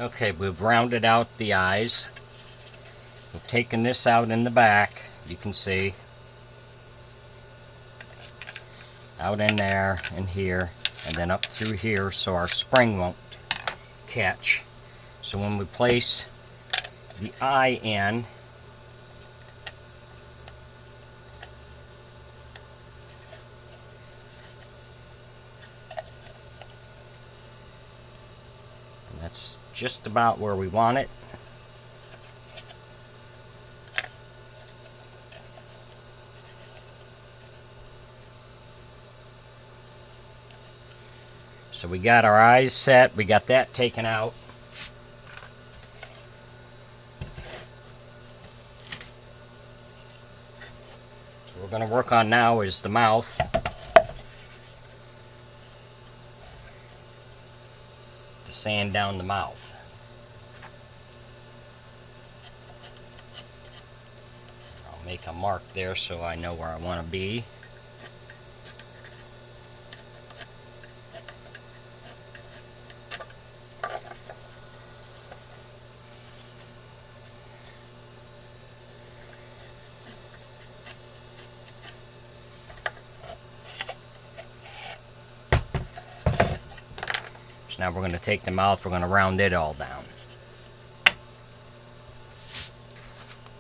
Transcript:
Okay, we've rounded out the eyes. We've taken this out in the back, you can see. Out in there and here, and then up through here so our spring won't catch. So when we place the eye in, and that's just about where we want it. So we got our eyes set, we got that taken out. What we're going to work on now is the mouth. To sand down the mouth. I'll make a mark there so I know where I want to be. So now we're going to take the mouth, we're going to round it all down.